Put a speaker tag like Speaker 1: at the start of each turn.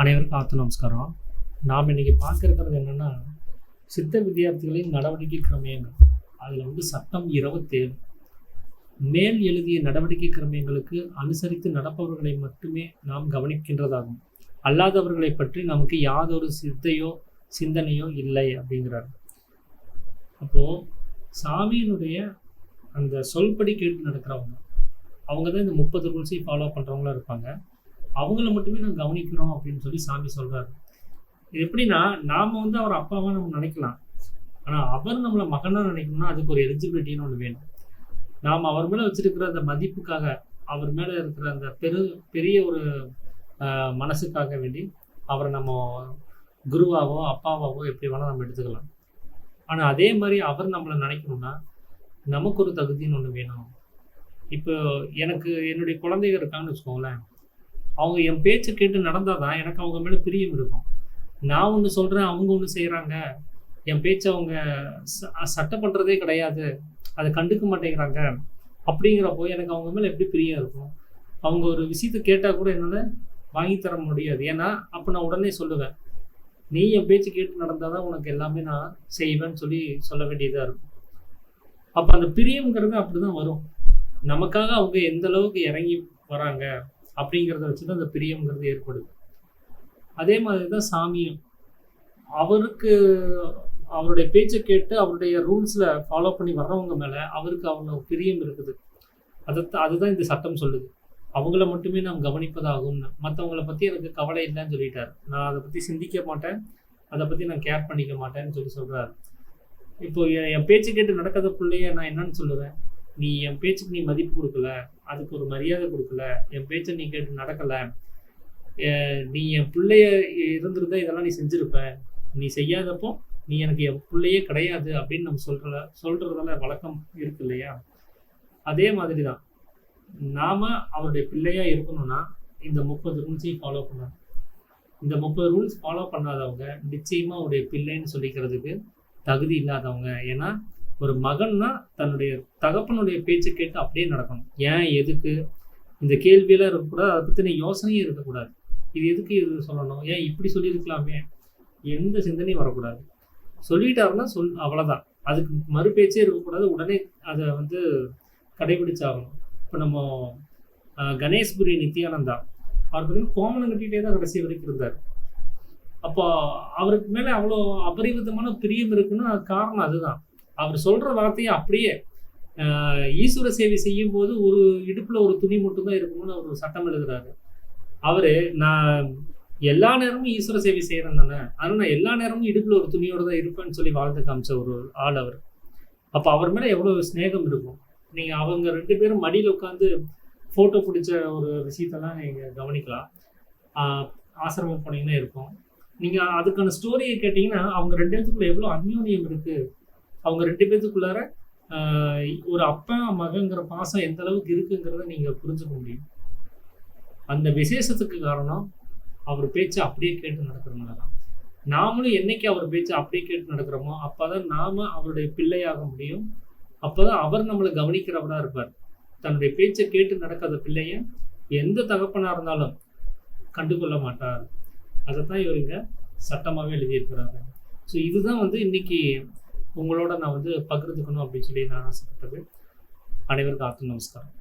Speaker 1: அனைவருக்கும் நமஸ்காரம். நாம் இன்னைக்கு பார்க்கறது என்னன்னா, சித்த வித்தியார்த்திகளின் நடவடிக்கை கிரமங்கள். அதில் வந்து சட்டம் 27 மேல் எழுதிய நடவடிக்கை கிரமங்களுக்கு அனுசரித்து நடப்பவர்களை மட்டுமே நாம் கவனிக்கின்றதாகும். அல்லாதவர்களை பற்றி நமக்கு யாதொரு சிந்தனையோ இல்லை அப்படிங்கிறார். அப்போது சாமியினுடைய அந்த சொல்படி கேட்டு நடக்கிறவங்க, அவங்க தான் இந்த 30 ரூல்ஸையும் ஃபாலோ பண்ணுறவங்களா இருப்பாங்க. அவங்கள மட்டுமே நம்ம கவனிக்கிறோம் அப்படின்னு சொல்லி சாமி சொல்கிறாரு. இது எப்படின்னா, நாம் வந்து அவர் அப்பாவாக நம்ம நினைக்கலாம். ஆனால் அவர் நம்மளை மகனாக நினைக்கணும்னா அதுக்கு ஒரு எலிஜிபிலிட்டின்னு ஒன்று வேணும். நாம் அவர் மேலே வச்சுருக்கிற அந்த மதிப்புக்காக, அவர் மேலே இருக்கிற அந்த பெரிய ஒரு மனசுக்காக வேண்டி அவரை நம்ம குருவாவோ அப்பாவாவோ எப்படி வேணால் நம்ம எடுத்துக்கலாம். ஆனால் அதே மாதிரி அவர் நம்மளை நினைக்கணும்னா நமக்கு ஒரு தகுதின்னு ஒன்று வேணும். இப்போ எனக்கு என்னுடைய குழந்தைகள் இருக்காங்கன்னு வச்சுக்கோங்களேன், அவங்க என் பேச்சை கேட்டு நடந்தால் தான் எனக்கு அவங்க மேலே பிரியம் இருக்கும். நான் ஒன்று சொல்கிறேன், அவங்க ஒன்று செய்கிறாங்க, என் பேச்சை அவங்க சட்டை பண்ணுறதே கிடையாது, அதை கண்டுக்க மாட்டேங்கிறாங்க. அப்படிங்கிறப்போ எனக்கு அவங்க மேலே எப்படி பிரியம் இருக்கும்? அவங்க ஒரு விஷயத்தை கேட்டால் கூட என்னால் வாங்கித்தர முடியாது. ஏன்னா அப்போ நான் உடனே சொல்லுவேன், நீ என் பேச்சு கேட்டு நடந்தால் தான் உனக்கு எல்லாமே நான் செய்வேன்னு சொல்ல வேண்டியதாக இருக்கும். அப்போ அந்த பிரியங்கிறது அப்படி தான் வரும். நமக்காக அவங்க எந்த அளவுக்கு இறங்கி வராங்க அப்படிங்கிறத வச்சு தான் அந்த பிரியங்கிறது ஏற்படுது. அதே மாதிரி தான் சாமியும் அவருடைய பேச்சை கேட்டு அவருடைய ரூல்ஸில் ஃபாலோ பண்ணி வர்றவங்க மேலே அவங்க பிரியம் இருக்குது. அதுதான் இந்த சட்டம் சொல்லுது. அவங்கள மட்டுமே நாம் கவனிப்பதாகும்னு. மற்றவங்கள பற்றி எனக்கு கவலை இல்லைன்னு சொல்லிட்டார். நான் அதை பற்றி சிந்திக்க மாட்டேன், அதை பற்றி நான் கேர் பண்ணிக்க மாட்டேன்னு சொல்கிறார். இப்போ என் பேச்சு கேட்டு நடக்காத பிள்ளைய நான் என்னன்னு சொல்லுவேன்? நீ என் பேச்சுக்கு நீ மதிப்பு கொடுக்கல, அதுக்கு ஒரு மரியாதை கொடுக்கல, என் பேச்சை நீ கேட்டு நடக்கலை, நீ என் பிள்ளைய இருந்திருந்தா இதெல்லாம் நீ செஞ்சுருப்ப, நீ செய்யாதப்போ நீ எனக்கு என் பிள்ளையே கிடையாது அப்படின்னு நம்ம சொல்கிறதால வழக்கம் இருக்கு இல்லையா? அதே மாதிரி தான் நாம் அவருடைய பிள்ளையாக இருக்கணும்னா இந்த 30 ரூல்ஸையும் ஃபாலோ பண்ணணும். இந்த 30 ரூல்ஸ் ஃபாலோ பண்ணாதவங்க நிச்சயமாக அவருடைய பிள்ளைன்னு சொல்லிக்கிறதுக்கு தகுதி இல்லாதவங்க. ஏன்னா ஒரு மகன்னா தன்னுடைய தகப்பனுடைய பேச்சை கேட்டு அப்படியே நடக்கணும். ஏன் எதுக்கு இந்த கேள்வியெல்லாம் இருக்கக்கூடாது, அதை பற்றின யோசனையும் இருக்கக்கூடாது. இது எதுக்கு இது சொல்லணும், ஏன் இப்படி சொல்லியிருக்கலாமே, எந்த சிந்தனையும் வரக்கூடாது. சொல்லிட்டாருன்னா அவ்வளோதான். அதுக்கு மறுபேச்சே இருக்கக்கூடாது. உடனே அதை வந்து கடைபிடிச்சாகணும். இப்போ நம்ம கணேஷ்புரி நித்யானந்தா அவர் பார்த்தீங்கன்னா கோமணம் கட்டிகிட்டே தான் கடைசி வரைக்கும் இருந்தார். அப்போ அவருக்கு மேலே அவ்வளோ அபரிவிதமான பிரியம் இருக்குன்னா காரணம் அதுதான். அவர் சொல்கிற வார்த்தையை அப்படியே ஈஸ்வர சேவை செய்யும் போது ஒரு இடுப்பில் ஒரு துணி மட்டும்தான் இருக்கணும்னு அவர் ஒரு சட்டம் எழுதுறாரு. அவர் நான் எல்லா நேரமும் ஈஸ்வர சேவை செய்கிறேன் தானே, ஆனால் நான் எல்லா நேரமும் இடுப்பில் ஒரு துணியோடு தான் இருப்பேன்னு சொல்லி வாழ்ந்து காமிச்ச ஒரு ஆள் அவர். அப்போ அவர் மேலே எவ்வளோ ஸ்நேகம் இருக்கும். நீங்கள் அவங்க 2 பேரும் மடியில் உட்காந்து ஃபோட்டோ பிடிச்ச ஒரு விஷயத்தெல்லாம் நீங்கள் கவனிக்கலாம். ஆசிரமம் போனீங்கன்னா இருக்கும். நீங்கள் அதுக்கான ஸ்டோரியை கேட்டிங்கன்னா அவங்க 2 பேத்துக்குள்ள எவ்வளோ அந்யோன்யம் இருக்குது, அவங்க 2 பேத்துக்குள்ளார ஒரு அப்பா மகங்கிற பாசம் எந்த அளவுக்கு இருக்குங்கிறத நீங்கள் புரிஞ்சுக்க முடியும். அந்த விசேஷத்துக்கு காரணம் அவர் பேச்சை அப்படியே கேட்டு நடக்கிறதுனால தான். நாமளும் என்னைக்கு அவர் பேச்சை அப்படியே கேட்டு நடக்கிறோமோ அப்போ தான் நாம் அவருடைய பிள்ளையாக முடியும். அப்போ தான் அவர் நம்மளை கவனிக்கிறவராக இருப்பார். தன்னுடைய பேச்சை கேட்டு நடக்காத பிள்ளைய எந்த தகப்பனாக இருந்தாலும் கண்டுகொள்ள மாட்டார். அதை தான் இவருங்க சட்டமாகவே எழுதியிருக்கிறாங்க. ஸோ இதுதான் வந்து இன்னைக்கு உங்களோட நான் வந்து பகிர்ந்துக்கணும் அப்படின்னு சொல்லி நான் ஆசைப்பட்டது. அனைவருக்கும் நமஸ்காரம்.